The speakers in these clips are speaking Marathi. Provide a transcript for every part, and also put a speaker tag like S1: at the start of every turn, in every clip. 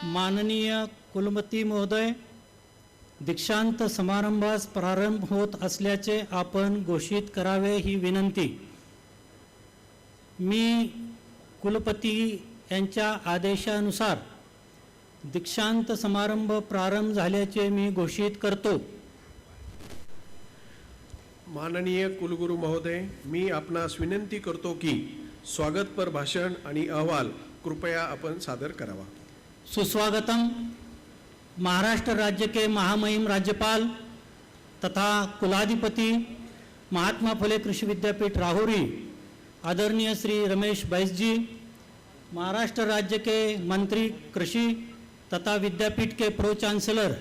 S1: माननीय कुलपती महोदय, दीक्षांत समारंभास प्रारंभ होत असल्याचे आपण घोषित करावे ही विनंती. मी कुलपती यांच्या आदेशानुसार दीक्षांत समारंभ प्रारंभ झाल्याचे मी घोषित करतो.
S2: माननीय कुलगुरू महोदय, मी आपणास विनंती करतो की स्वागतपर भाषण आणि अहवाल कृपया आपण सादर करावा.
S1: सुस्वागतम. महाराष्ट्र राज्य के महामहिम राज्यपाल तथा कुलाधिपति महात्मा फुले कृषि विद्यापीठ राहुरी आदरणीय श्री रमेश बैस जी, महाराष्ट्र राज्य के मंत्री कृषि तथा विद्यापीठ के प्रो चांसलर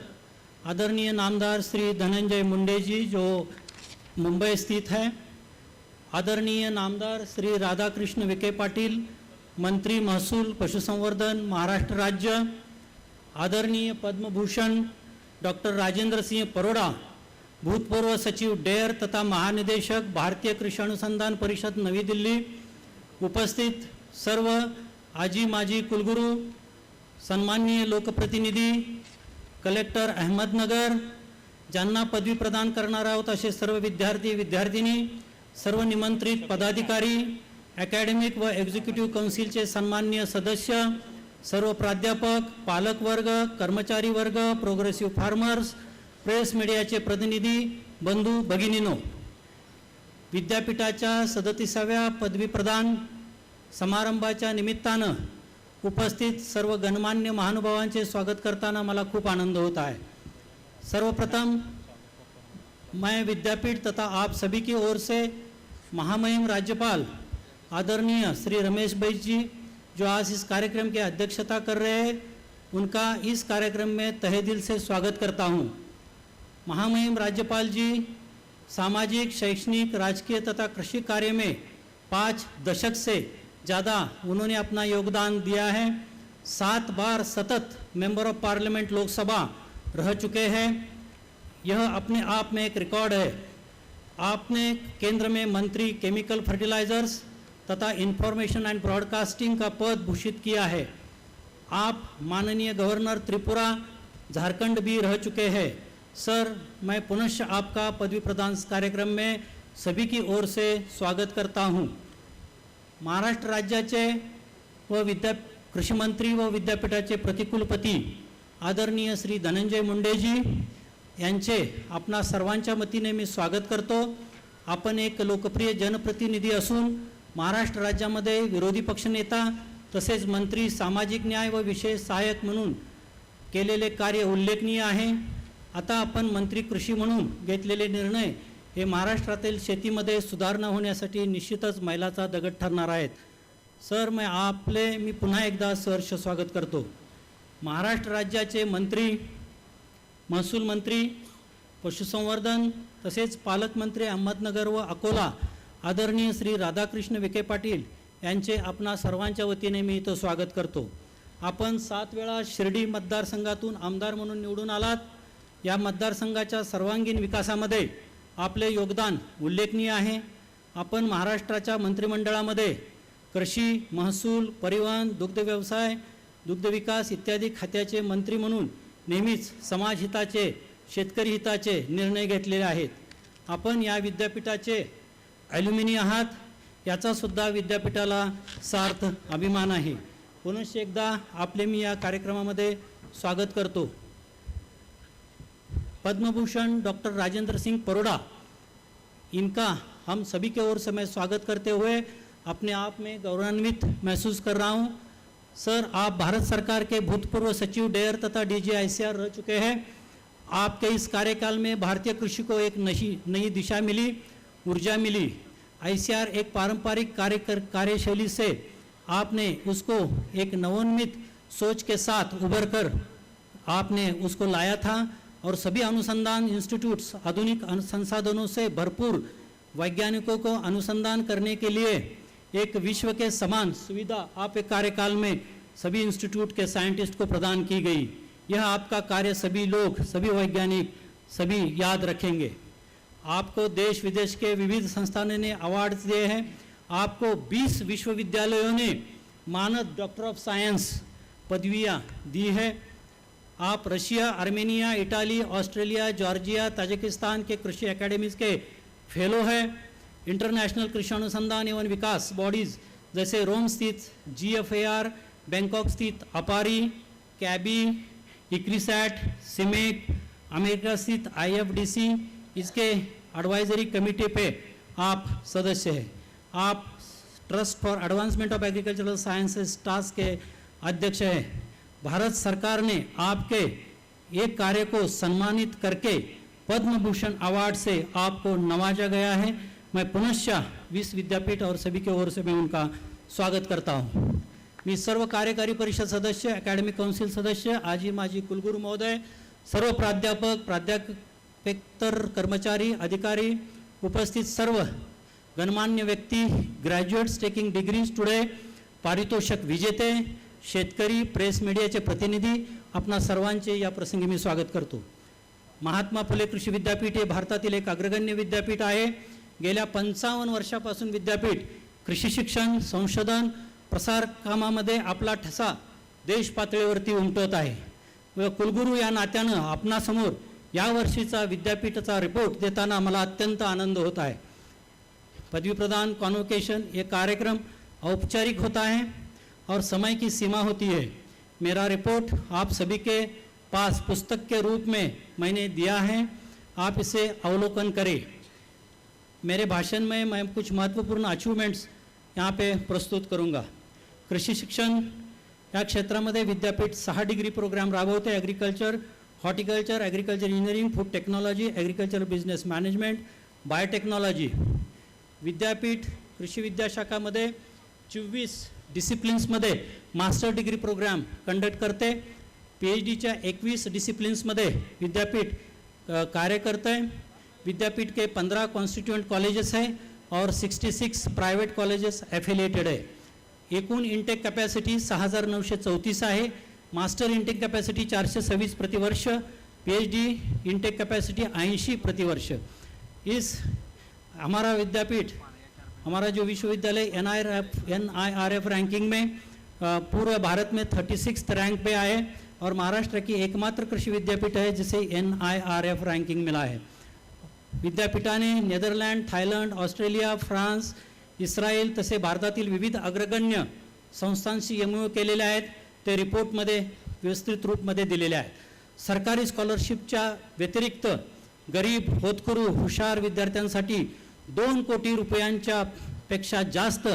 S1: आदरणीय नामदार श्री धनंजय मुंडे जी जो मुंबई स्थित है, आदरणीय नामदार श्री राधाकृष्ण विखे पाटिल मंत्री महसूल पशुसंवर्धन महाराष्ट्र राज्य, आदरणीय पद्मभूषण डॉक्टर राजेंद्र सिंह परोड़ा भूतपूर्व सचिव डेयर तथा महानिदेशक भारतीय कृषि अनुसंधान परिषद नवी दिल्ली, उपस्थित सर्व आजी माजी कुलगुरू, सन्माननीय लोकप्रतिनिधी, कलेक्टर अहमदनगर, ज्यांना पदवी प्रदान करणार आहोत असे सर्व विद्यार्थी विद्यार्थिनी, सर्व निमंत्रित पदाधिकारी, अकॅडमिक व एक्झिक्युटिव्ह काउन्सिलचे सन्माननीय सदस्य, सर्व प्राध्यापक, पालक वर्ग, कर्मचारी वर्ग, प्रोग्रेसिव्ह फार्मर्स, प्रेस मीडियाचे प्रतिनिधी, बंधू भगिनीनो, विद्यापीठाच्या 37व्या पदवी प्रदान समारंभाच्या निमित्तानं उपस्थित सर्व गणमान्य महानुभावांचे स्वागत करताना मला खूप आनंद होत आहे. सर्वप्रथम मैं विद्यापीठ तथा आप सभी की ओर से महामहिम राज्यपाल आदरणीय श्री रमेश बैस जी जो आज इस कार्यक्रम की अध्यक्षता कर रहे हैं, उनका इस कार्यक्रम में तहे दिल से स्वागत करता हूं. महामहिम राज्यपाल जी सामाजिक, शैक्षणिक, राजकीय तथा कृषि कार्य में 5 दशक से ज़्यादा उन्होंने अपना योगदान दिया है. 7 बार सतत मेंबर ऑफ पार्लियामेंट लोकसभा रह चुके हैं. यह अपने आप में एक रिकॉर्ड है. आपने केंद्र में मंत्री केमिकल फर्टिलाइजर्स तथा इंफॉर्मेशन एंड ब्रॉडकास्टिंग का पद भूषित किया है. आप माननीय गवर्नर त्रिपुरा झारखंड भी रह चुके हैं. सर, मैं पुनः आपका पदवी प्रदान कार्यक्रम में सभी की ओर से स्वागत करता हूं. महाराष्ट्र राज्याचे व कृषी मंत्री व विद्यापीठाचे प्रतिकुलपती आदरणीय श्री धनंजय मुंडे जी यांचे आपणा सर्वांच्या वतीने मी स्वागत करतो. आपण एक लोकप्रिय जनप्रतिनिधी असून महाराष्ट्र राज्यामध्ये विरोधी पक्षनेता तसेच मंत्री, सामाजिक न्याय व विशेष सहाय्यक म्हणून केलेले कार्य उल्लेखनीय आहे. आता आपण मंत्री कृषी म्हणून घेतलेले निर्णय हे महाराष्ट्रातील शेतीमध्ये सुधारणा होण्यासाठी निश्चितच मैलाचा दगड ठरणार आहेत. सर, मी पुन्हा एकदा सहर्ष स्वागत करतो. महाराष्ट्र राज्याचे मंत्री, महसूल मंत्री, पशुसंवर्धन तसेच पालकमंत्री अहमदनगर व अकोला आदरणीय श्री राधाकृष्ण विखे पाटील यांचे आपणा सर्वांच्या वतीने मी इथं स्वागत करतो. आपण 7 वेळा शिर्डी मतदारसंघातून आमदार म्हणून निवडून आलात. या मतदारसंघाच्या सर्वांगीण विकासामध्ये आपले योगदान उल्लेखनीय आहे. आपण महाराष्ट्राच्या मंत्रिमंडळामध्ये कृषी, महसूल, परिवहन, दुग्ध व्यवसाय, दुग्ध विकास इत्यादी खात्याचे मंत्री म्हणून नेहमीच समाजहिताचे, शेतकरी हिताचे निर्णय घेतलेले आहेत. आपण या विद्यापीठाचे ॲल्युमिनी आहात, याचा सुद्धा विद्यापीठाला सार्थ अभिमान आहे. पुनश्च एकदा आपले मी या कार्यक्रमामध्ये स्वागत करतो. पद्मभूषण डॉक्टर राजेंद्र सिंह परोड़ा, इनका हम सभी के ओर से मैं स्वागत करते हुए अपने आप में गौरवान्वित महसूस कर रहा हूँ. सर, आप भारत सरकार के भूतपूर्व सचिव डेयर तथा DGICR रह चुके हैं. आपके इस कार्यकाल में भारतीय कृषि को एक नई दिशा मिली, ऊर्जा मिली. ICR एक पारंपरिक कार्यशैली से आपने उसको एक नवोन्मित सोच के साथ उभर कर आपने उसको लाया था और सभी अनुसंधान इंस्टीट्यूट्स आधुनिक संसाधनों से भरपूर वैज्ञानिकों को अनुसंधान करने के लिए एक विश्व के समान सुविधा आपके कार्यकाल में सभी इंस्टीट्यूट के साइंटिस्ट को प्रदान की गई. यह आपका कार्य सभी लोग, सभी वैज्ञानिक सभी याद रखेंगे. आपको देश विदेश के विविध संस्थानों ने अवार्ड दिए हैं. आपको 20 विश्वविद्यालयों ने मानद डॉक्टर ऑफ साइंस पदवियां दी है। आप Russia, Armenia, Italy, Australia, Georgia, Tajikistan के कृषि एकेडमीज के फेलो हैं। इंटरनेशनल कृषि अनुसंधान एवं विकास बॉडीज़ जैसे रोम स्थित GFAR, बैंकॉक स्थित APAARI, CABI, ICRISAT, CIMMYT, America स्थित IFDC, इसके एडवाइजरी कमेटी पे आप सदस्य हैं। आप trust for advancement of agricultural sciences task के अध्यक्ष हैं। भारत सरकार ने आपके एक कार्य को सम्मानित करके पद्म भूषण अवार्ड से आपको नवाजा गया है। मैं पुनश्च विश्व विद्यापीठ और सभी के ओर से मैं उनका स्वागत करता हूं। मी सर्व कार्यकारी परिषद सदस्य, अकॅडमिक काउन्सिल सदस्य, आजी माजी कुलगुरू महोदय, सर्व प्राध्यापक, प्राध्यापकेतर कर्मचारी, अधिकारी, उपस्थित सर्व गणमान्य व्यक्ती, ग्रॅज्युएट्स टेकिंग डिग्रीज टुडे, पारितोषिक विजेते, शेतकरी, प्रेस मीडियाचे प्रतिनिधी, आपणा सर्वांचे या प्रसंगी मी स्वागत करतो। महात्मा फुले कृषी विद्यापीठ हे भारतातील एक अग्रगण्य विद्यापीठ आहे। गेल्या 55 वर्षापासून विद्यापीठ कृषी शिक्षण, संशोधन, प्रसार कामामध्ये आपला ठसा देश पातळीवरती उमटवत आहे। व कुलगुरू या नात्यानं आपणासमोर या वर्षीचा विद्यापीठाचा रिपोर्ट देताना मला अत्यंत आनंद होत आहे। पदवी प्रदान कॉन्वोकेशन ये कार्यक्रम औपचारिक होता है और समय की सीमा होती है। मेरा रिपोर्ट आप सभी के पास पुस्तक के रूप में मैंने दिया है, आप इसे अवलोकन करें। मेरे भाषण में मैं कुछ महत्वपूर्ण अचीवमेंट्स यहाँ पे प्रस्तुत करूँगा। कृषि शिक्षण या क्षेत्रामध्ये विद्यापीठ 6 डिग्री प्रोग्राम राबवते। Agriculture, horticulture, agriculture engineering, food technology, agriculture business management, biotechnology. विद्यापीठ कृषी विद्याशाखामध्ये 24 डिसिप्लिन्समध्ये मास्टर डिग्री प्रोग्राम कंडक्ट करते। PhDच्या 21 डिसिप्लिन्समध्ये विद्यापीठ कार्य करते हैं। विद्यापीठ के 15 कॉन्स्टिट्यूएंट कॉलेजेस हैं और 66 प्राइवेट कॉलेजेस एफिलिएटेड है। एकूण इंटेक कॅपॅसिटी 6934 आहे। मास्टर इंटेक कॅपॅसिटी 426 प्रतिवर्ष, PhD इंटेक कॅपॅसिटी 80 प्रतिवर्ष। इस हमारा विद्यापीठ, हमारा जो विश्वविद्यालय NIRF रैंकिंग में पूरे भारत में 36 रैंक पे आए और महाराष्ट्र की एकमात्र कृषि विद्यापीठ है जिसे NIRF रैंकिंग मिला है। विद्यापीठाने Netherland, Thailand, Australia, France, Israel तसे भारतातील विविध अग्रगण्य संस्थांशी MOU केलेले आहेत। ते रिपोर्टमध्ये व्यवस्थित रूपमध्ये दिलेले आहेत। सरकारी स्कॉलरशिपच्या व्यतिरिक्त गरीब, होतकरू, हुशार विद्यार्थ्यांसाठी 2 कोटी रुपयांच्या पेक्षा जास्त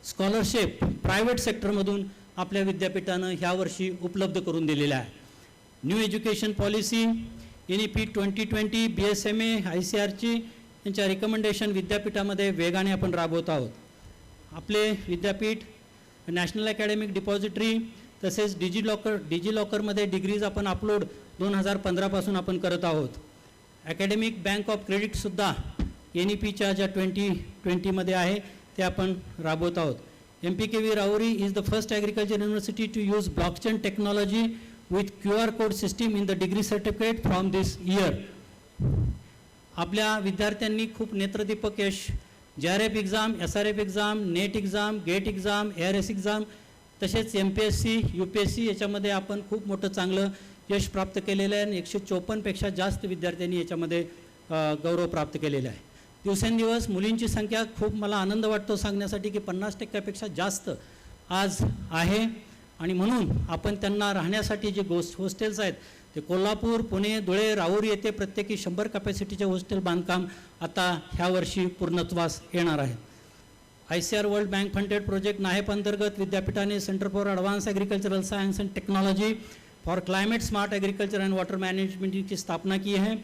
S1: स्कॉलरशिप प्रायव्हेट सेक्टरमधून आपल्या विद्यापीठानं ह्या वर्षी उपलब्ध करून दिलेल्या आहे। New education policy NEP 2020, BSMA, ICRची यांच्या रिकमेंडेशन विद्यापीठामध्ये वेगाने आपण राबवत आहोत। आपले विद्यापीठ नॅशनल अकॅडमिक डिपॉझिटरी तसेच डिजिलॉकरमध्ये डिग्रीज आपण अपलोड 2015 पासून आपण करत आहोत। अकॅडमिक बँक ऑफ क्रेडिटसुद्धा NEPच्या ज्या 2020 मध्ये आहे ते आपण राबवत आहोत। MPKV Rahuri is the first agriculture university to use blockchain technology with QR code system in the degree certificate from this year। आपल्या विद्यार्थ्यांनी खूप नेत्रदीपक यश JRF exam, SRF exam, NET exam, GATE exam, ARS exam तसेच MPSC, UPSC याच्यामध्ये आपण खूप मोठं चांगलं यश प्राप्त केलेलं आहे। 154 पेक्षा जास्त विद्यार्थ्यांनी याच्यामध्ये गौरव प्राप्त केलेला आहे। दिवसेंदिवस मुलींची संख्या खूप मला आनंद वाटतो सांगण्यासाठी की 50% जास्त आज आहे आणि म्हणून आपण त्यांना राहण्यासाठी जे हॉस्टेल्स आहेत ते कोल्हापूर, पुणे, धुळे, राहुरी येथे प्रत्येकी 100 कॅपॅसिटीचे हॉस्टेल बांधकाम आता ह्या वर्षी पूर्णत्वास येणार आहे। ICR world bank funded project NAHEP अंतर्गत विद्यापीठाने centre for advance agricultural science and technology for climate smart agriculture and water management की स्थापना की है।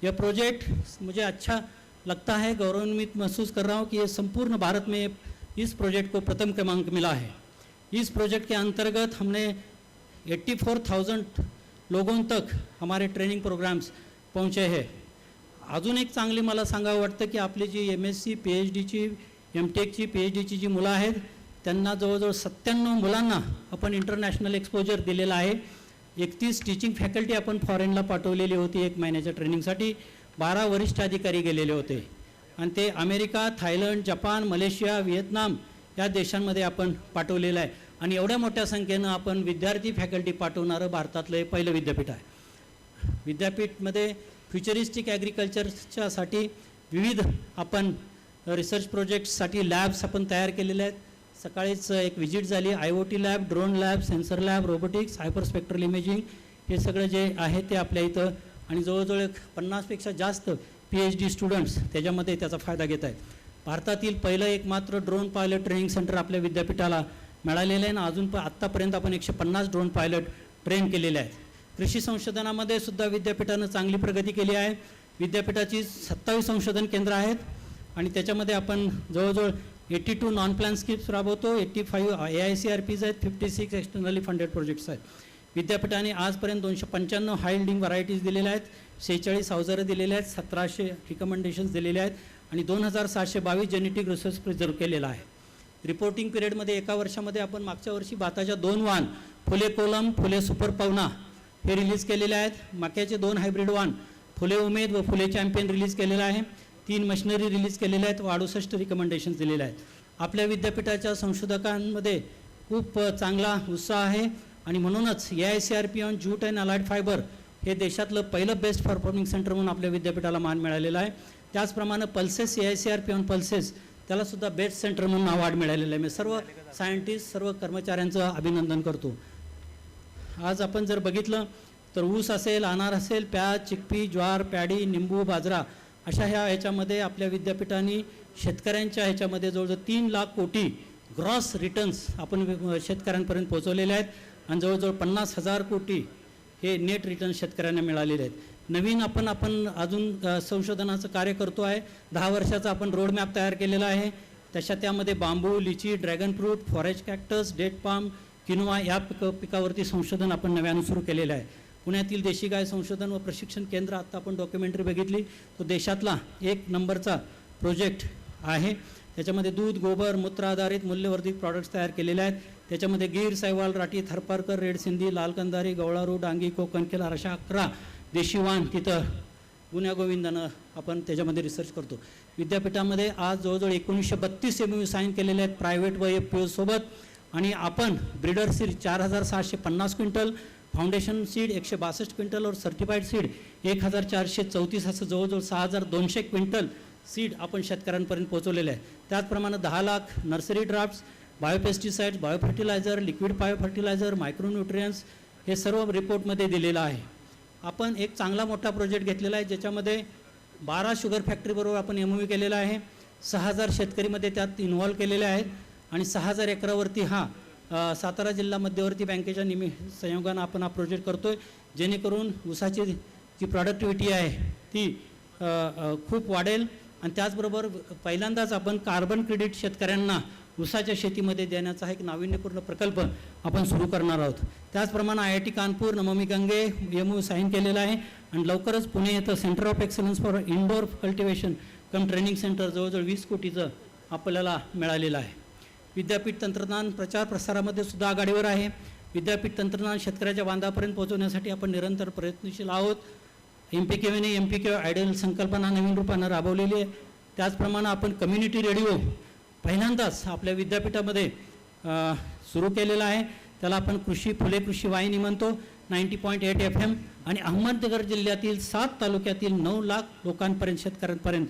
S1: यह प्रोजेक्ट मुझे अच्छा लगता है, गौरवान्वित महसूस कर रहा हूँ कि ये संपूर्ण भारत में इस प्रोजेक्ट को प्रथम क्रमांक मिला है। इस प्रोजेक्ट के अंतर्गत हमने 84,000 लोगों तक हमारे ट्रेनिंग प्रोग्राम्स पहुँचे हैं। अजून एक चांगली मला सांगावं वाटतं की आपली जी MSc, PhDची, MTechची, PhDची जी मुलं आहेत त्यांना जवळजवळ 97 मुलांना आपण इंटरनॅशनल एक्सपोजर दिलेला आहे। 31 टीचिंग फॅकल्टी आपण फॉरेनला पाठवलेली होती 1 महिन्याच्या ट्रेनिंगसाठी। 12 वरिष्ठ अधिकारी गेलेले होते आणि ते America, Thailand, Japan, Malaysia, Vietnam या देशांमध्ये आपण पाठवलेलं आहे आणि एवढ्या मोठ्या संख्येनं आपण विद्यार्थी फॅकल्टी पाठवणारं भारतातलं हे पहिलं विद्यापीठ आहे. विद्यापीठमध्ये फ्युचरिस्टिक ॲग्रिकल्चरच्यासाठी विविध आपण रिसर्च प्रोजेक्ट्ससाठी लॅब्स आपण तयार केलेले आहेत. सकाळीच एक व्हिजिट झाली. IoT lab, drone lab, sensor lab, robotics, hyperspectral imaging हे सगळं जे आहे ते आपल्या इथं, आणि जवळजवळ 50पेक्षा जास्त PhD स्टुडंट्स त्याच्यामध्ये त्याचा फायदा घेत आहेत. भारतातील पहिलं एकमात्र ड्रोन पायलट ट्रेनिंग सेंटर आपल्या विद्यापीठाला मिळालेलं आहे, आणि अजून आत्तापर्यंत आपण 150 ड्रोन पायलट ट्रेन केलेले आहेत. कृषी संशोधनामध्ये सुद्धा विद्यापीठानं चांगली प्रगती केली आहे. विद्यापीठाची 27 संशोधन केंद्र आहेत, आणि त्याच्यामध्ये आपण जवळजवळ 82 नॉन प्लॅन स्किप्स राबवतो, 85 AICRPs आहेत, 56 एक्सटर्नली फंडेड प्रोजेक्ट्स आहेत. विद्यापीठाने आजपर्यंत 295 हाय यील्डिंग व्हरायटीज दिलेल्या आहेत, 46 अवजारं दिलेले आहेत, 1700 रिकमेंडेशन्स दिलेले आहेत, आणि 2722 जेनेटिक रिसोर्स प्रिझर्व केलेला आहे. रिपोर्टिंग पिरियडमध्ये एका वर्षामध्ये आपण मागच्या वर्षी भाताच्या 2 वाण, फुले कोलम, फुले सुपर पवना हे रिलीज केलेले आहेत. मक्याचे 2 हायब्रिड वाण, फुले उमेद व फुले चॅम्पियन रिलीज केलेला आहे. 3 मशिनरी रिलीज केलेल्या आहेत व 68 रिकमेंडेशन्स दिलेले आहेत. आपल्या विद्यापीठाच्या संशोधकांमध्ये खूप चांगला उत्साह आहे, आणि म्हणूनच AICRP on jute and allied fibre हे देशातलं पहिलं बेस्ट परफॉर्मिंग सेंटर म्हणून आपल्या विद्यापीठाला मान मिळालेला आहे. त्याचप्रमाणे पल्सेस, AICRP ऑन पल्सेस त्यालासुद्धा बेस्ट सेंटर म्हणून अवॉर्ड मिळालेलं आहे. मी सर्व सायंटिस्ट, सर्व कर्मचाऱ्यांचं अभिनंदन करतो. आज आपण जर बघितलं तर ऊस असेल, अनार असेल, प्याज, चिक्पी, ज्वार, प्याडी, निंबू, बाजरा अशा ह्याच्यामध्ये आपल्या विद्यापीठाने शेतकऱ्यांच्या ह्याच्यामध्ये जवळजवळ 3 लाख कोटी ग्रॉस रिटर्न्स आपण शेतकऱ्यांपर्यंत पोहोचवलेले आहेत, आणि जवळजवळ 50,000 कोटी हे नेट रिटर्न शेतकऱ्यांना मिळालेले आहेत. नवीन आपण अजून संशोधनाचं कार्य करतो आहे. 10 वर्षाचा आपण रोडमॅप तयार केलेला आहे. त्यामध्ये bamboo, litchi, dragon fruit, forest cactus, date palm, quinoa या पिकावरती संशोधन आपण नव्यानं सुरू केलेलं आहे. पुण्यातील देशी गाय संशोधन व प्रशिक्षण केंद्र, आत्ता आपण डॉक्युमेंटरी बघितली, तो देशातला 1 नंबरचा प्रोजेक्ट आहे. त्याच्यामध्ये दूध, गोबर, मूत्र आधारित मूल्यवर्धित प्रॉडक्ट्स तयार केलेले आहेत. त्याच्यामध्ये गीर, सायवाल, राठी, थरपारकर, रेड सिंधी, लाल कंदारी, गवळारू, डांगी, कोकण, केलार अशा 11 देशी वाण तिथं गुण्यागोविंदानं आपण त्याच्यामध्ये रिसर्च करतो. विद्यापीठामध्ये आज जवळजवळ 1932 MOU साईन केलेले आहेत प्रायव्हेट व FPO सोबत, आणि आपण breeder seed 4750 quintal, foundation seed 162 quintal और सर्टिफाईड सीड 1434 असं जवळजवळ 6200 क्विंटल सीड आपण शेतकऱ्यांपर्यंत पोहोचवलेले आहे. त्याचप्रमाणे 10 lakh nursery drafts, biopesticides, biofertiliser, liquid biofertiliser, micronutrients हे सर्व रिपोर्टमध्ये दिलेलं आहे. आपण एक चांगला मोठा प्रोजेक्ट घेतलेला आहे, ज्याच्यामध्ये 12 शुगर फॅक्टरीबरोबर आपण MOU केलेला आहे. 6000 शेतकरीमध्ये त्यात इन्व्हॉल्व केलेले आहेत, आणि 6000 एकरावरती हा सातारा जिल्हा मध्यवर्ती बँकेच्या संयोगानं आपण हा प्रोजेक्ट करतो आहे, जेणेकरून ऊसाची जी प्रॉडक्टिव्हिटी आहे ती खूप वाढेल. आणि त्याचबरोबर पहिल्यांदाच आपण कार्बन क्रेडिट शेतकऱ्यांना ऊसाच्या शेतीमध्ये देण्याचा एक नाविन्यपूर्ण प्रकल्प आपण सुरू करणार आहोत. त्याचप्रमाणे IIT Kanpur, Namami Gange MOU sign केलेला आहे, आणि लवकरच पुणे येथं centre of excellence for indoor cultivation cum training centre जवळजवळ 20 कोटीचं आपल्याला मिळालेलं आहे. विद्यापीठ तंत्रज्ञान प्रचार प्रसारामध्ये सुद्धा आघाडीवर आहे. विद्यापीठ तंत्रज्ञान शेतकऱ्याच्या बांधापर्यंत पोहोचवण्यासाठी आपण निरंतर प्रयत्नशील आहोत. MPKVने MPK आयडियल संकल्पना नवीन रूपानं राबवलेली आहे. त्याचप्रमाणे आपण कम्युनिटी रेडिओ पहिल्यांदाच आपल्या विद्यापीठामध्ये सुरू केलेला आहे. त्याला आपण फुले कृषी वाहिनी म्हणतो. 90.8 FM, आणि अहमदनगर जिल्ह्यातील 7 तालुक्यातील 9 लाख लोकांपर्यंत, शेतकऱ्यांपर्यंत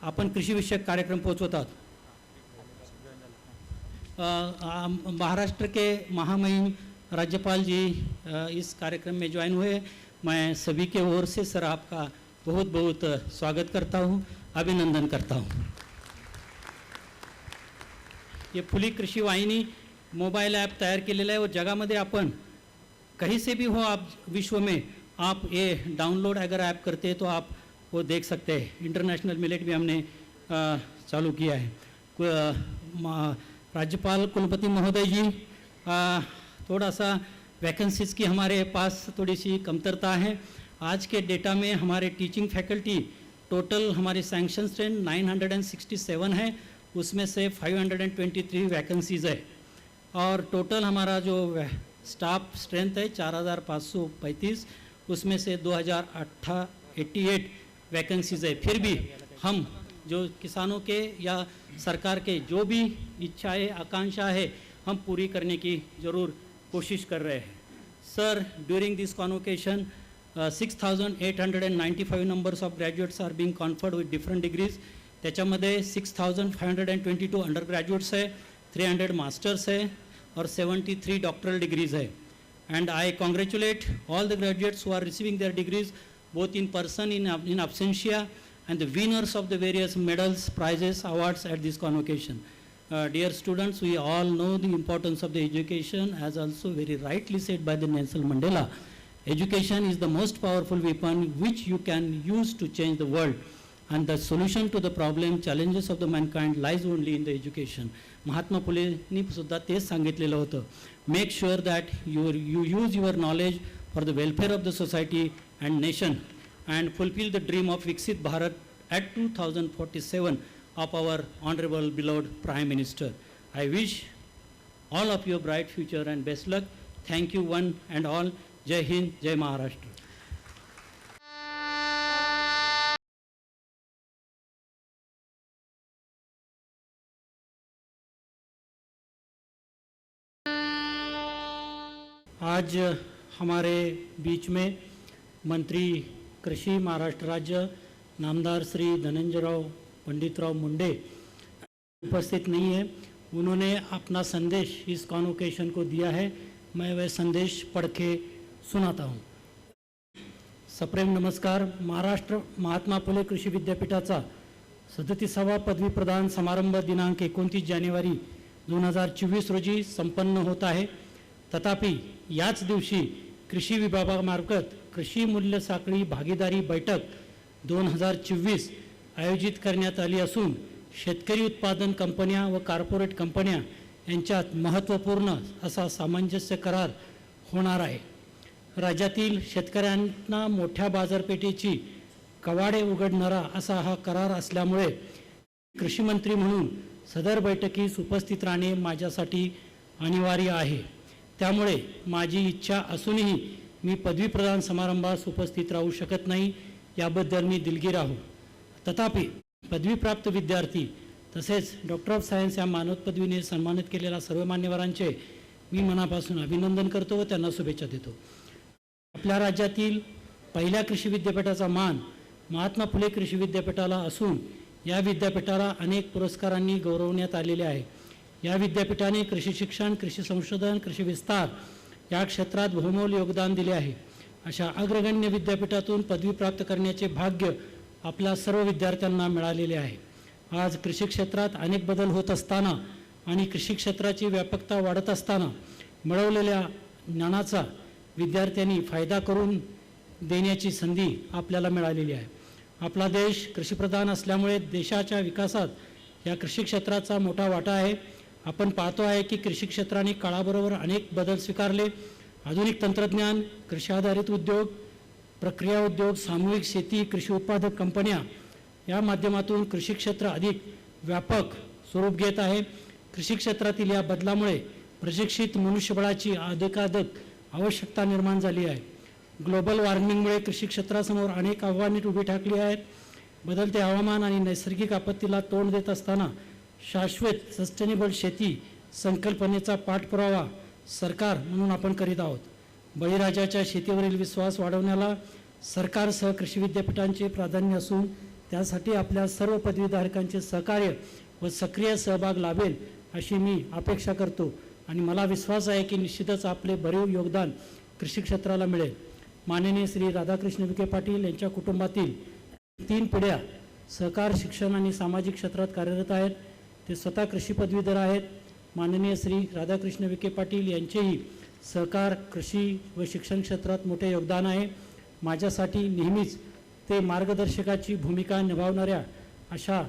S1: आपण कृषीविषयक कार्यक्रम पोहोचवत आहोत. महाराष्ट्र के महामहिम राज्यपाल जी इस कार्यक्रम में ज्वाइन हुए. मैं सभी के ओर से सर आपका बहुत बहुत स्वागत करता हूँ, अभिनंदन करता हूँ. ये फुली कृषि वाहिनी मोबाइल ऐप तैयार केलेला है, और जगामध्ये आपण कहीं से भी हो आप विश्व में, आप ये डाउनलोड अगर ऐप करते हैं तो आप वो देख सकते हैं. इंटरनेशनल मिलेट भी हमने चालू किया है. राज्यपाल कुलपति महोदय जी, थोड़ा सा वैकेंसीज़ की हमारे पास थोड़ी सी कमतरता है. आज के डेटा में हमारे टीचिंग फैकल्टी टोटल हमारे सैंक्शन स्ट्रेंथ 967 है, उसमें से 523 वैकेंसीज़ है, और टोटल हमारा जो स्टाफ स्ट्रेंथ है 4535, उसमें से 2088 वैकेंसीज़ है. फिर भी हम जो किसानों के या सरकार के जो भी इच्छा है, आकांक्षा है, हम पूरी करने की ज़रूर कोशिश कर रहे हैं। Sir, during this convocation 6,895 numbers of graduates are being conferred with different degrees. त्याच्यामध्ये 6,522 अंडरग्रॅज्युएट्स आहे, 300 मास्टर्स आहे और 73 डॉक्टरल डिग्रीज है. And I congratulate all the graduates who are receiving their degrees both in person, in absentia, and the winners of the various medals, prizes, awards at this convocation. Dear students, we all know the importance of the education, as also very rightly said by the Nelson Mandela. Education is the most powerful weapon which you can use to change the world, and the solution to the problem, challenges of the mankind lies only in the education. Mahatma फुलेंनी सुद्धा तेच सांगितलेलं होतं. Make sure that you use your knowledge for the welfare of the society and nation and fulfill the dream of Viksit Bharat at 2047 of our honorable beloved Prime Minister. I wish all of you a bright future and best luck. Thank you one and all. Jai Hind, Jai Maharashtra. आज हमारे बीच में मंत्री कृषि महाराष्ट्र राज्य नामदार श्री धनंजयराव पंडितराव मुंडे उपस्थित नहीं है. उन्होंने अपना संदेश इस कॉन्वोकेशन को दिया है. मैं वह संदेश पढ़ के सुनाता हूँ. सप्रेम नमस्कार. महाराष्ट्र महात्मा फुले कृषी विद्यापीठाचा 37वा पदवी प्रदान समारंभ दिनांक 29 जानेवारी 2024 रोजी संपन्न होत आहे. तथापि याच दिवशी कृषी विभागामार्फत कृषी मूल्य साखळी भागीदारी बैठक 2024 आयोजित करण्यात आली असून शेतकरी उत्पादन कंपन्या व कॉर्पोरेट कंपन्या यांच्यात महत्त्वपूर्ण असा सामंजस्य करार होणार आहे. राज्यातील शेतकऱ्यांना मोठ्या बाजारपेठेची कवाडे उघडणारा असा हा करार असल्यामुळे कृषी मंत्री म्हणून सदर बैठकीस उपस्थित राहणे माझ्यासाठी अनिवार्य आहे. त्यामुळे माझी इच्छा असूनही मी पदवी प्रदान समारंभास उपस्थित राहू शकत नाही, याबद्दल मी दिलगीर आहे. तथापि पदवीप्राप्त विद्यार्थी तसेच डॉक्टर ऑफ सायन्स या मानद पदवीने सन्मानित केलेल्या सर्व मान्यवरांचे मी मनापासून अभिनंदन करतो व त्यांना शुभेच्छा देतो. आपल्या राज्यातील पहिल्या कृषी विद्यापीठाचा मान महात्मा फुले कृषी विद्यापीठाला असून या विद्यापीठाला अनेक पुरस्कारांनी गौरवण्यात आलेले आहे. या विद्यापीठाने कृषी शिक्षण, कृषी संशोधन, कृषी विस्तार या क्षेत्रात बहुमोल योगदान दिले आहे. अशा अग्रगण्य विद्यापीठातून पदवी प्राप्त करण्याचे भाग्य आपल्या सर्व विद्यार्थ्यांना मिळालेले आहे. आज कृषी क्षेत्रात अनेक बदल होत असताना आणि कृषी क्षेत्राची व्यापकता वाढत असताना मिळवलेल्या ज्ञानाचा विद्यार्थ्यांनी फायदा करून देण्याची संधी आपल्याला मिळालेली आहे. आपला देश कृषीप्रधान असल्यामुळे देशाच्या विकासात या कृषी क्षेत्राचा मोठा वाटा आहे. आपण पाहतो आहे की कृषी क्षेत्राने काळाबरोबर अनेक बदल स्वीकारले. आधुनिक तंत्रज्ञान, कृषी आधारित उद्योग, प्रक्रिया उद्योग, सामूहिक शेती, कृषी उत्पादक कंपन्या या माध्यमातून कृषी क्षेत्र अधिक व्यापक स्वरूप घेत आहे. कृषी क्षेत्रातील या बदलामुळे प्रशिक्षित मनुष्यबळाची अधिकाधिक आवश्यकता निर्माण झाली आहे. ग्लोबल वॉर्मिंगमुळे कृषी क्षेत्रासमोर अनेक आव्हाने उभी ठाकली आहेत. बदलते हवामान आणि नैसर्गिक आपत्तीला तोंड देत असताना शाश्वत सस्टेनेबल शेती संकल्पनेचा पाठपुरावा सरकार म्हणून आपण करीत आहोत. बळीराजाच्या शेतीवरील विश्वास वाढवण्याला सरकारसह कृषी विद्यापीठांचे प्राधान्य असून त्यासाठी आपल्या सर्व पदवीधारकांचे सहकार्य व सक्रिय सहभाग लाभेल अशी मी अपेक्षा करतो आणि मला विश्वास आहे की निश्चितच आपले भरीव योगदान कृषी क्षेत्राला मिळेल. माननीय श्री राधाकृष्ण विखे पाटील यांच्या कुटुंबातील 3 पिढ्या सहकार, शिक्षण आणि सामाजिक क्षेत्रात कार्यरत आहेत. ते स्वतः कृषी पदवीधर आहेत. माननीय श्री राधाकृष्ण विखे पाटील यांचेही सहकार, कृषी व शिक्षण क्षेत्रात मोठे योगदान आहे. माझ्यासाठी नेहमीच ते मार्गदर्शकाची भूमिका निभावणाऱ्या अशा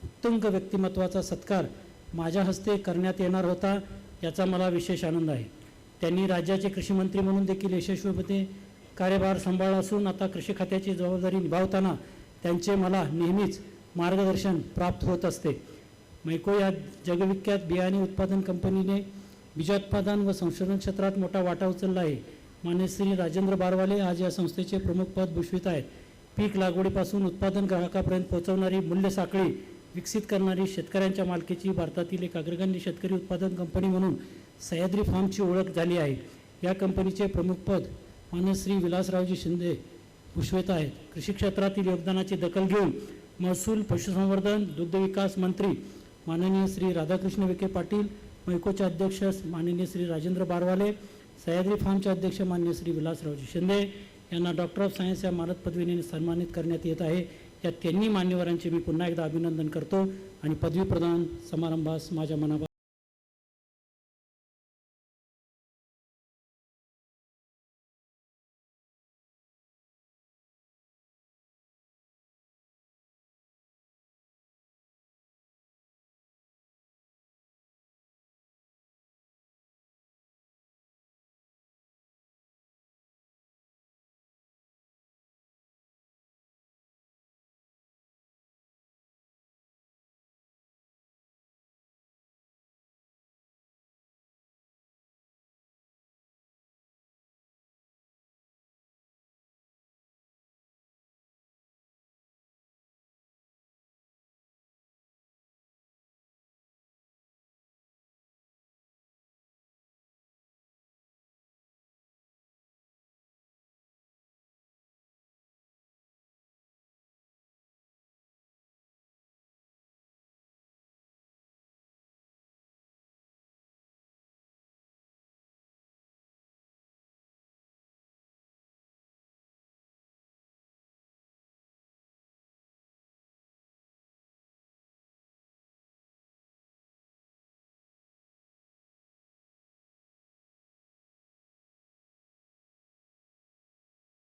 S1: उत्तुंग व्यक्तिमत्वाचा सत्कार माझ्या हस्ते करण्यात येणार होता, याचा मला विशेष आनंद आहे. त्यांनी राज्याचे कृषी मंत्री म्हणून देखील यशस्वीपणे कार्यभार सांभाळला असून आता कृषी खात्याची जबाबदारी निभावताना त्यांचे मला नेहमीच मार्गदर्शन प्राप्त होत असते. मैको या जगविख्यात बियाणे उत्पादन कंपनीने बीजोत्पादन व संशोधन क्षेत्रात मोठा वाटा उचलला आहे. मान्य श्री राजेंद्र बारवाले आज या संस्थेचे प्रमुख पद भूषवित आहेत. पीक लागवडीपासून उत्पादन ग्राहकापर्यंत पोहोचवणारी मूल्य साखळी विकसित करणारी शेतकऱ्यांच्या मालकीची भारतातील एक अग्रगण्य शेतकरी उत्पादन कंपनी म्हणून सह्याद्री फार्मची ओळख झाली आहे. या कंपनीचे प्रमुखपद माननीय श्री विलासरावजी शिंदे भूषवित आहेत. कृषी क्षेत्रातील योगदानाची दखल घेऊन महसूल, पशुसंवर्धन, दुग्धविकास मंत्री माननीय श्री राधाकृष्ण विखे पाटील, मैकोचे अध्यक्ष माननीय श्री राजेंद्र बारवाले, सह्याद्री फार्मचे अध्यक्ष माननीय श्री विलासरावजी शिंदे यांना डॉक्टर ऑफ सायन्स या मानद पदवीने सन्मानित करण्यात येत आहे. या तिन्ही मान्यवरांचे मी पुन्हा एकदा अभिनंदन करतो आणि पदवी प्रदान समारंभास माझ्या मनापासून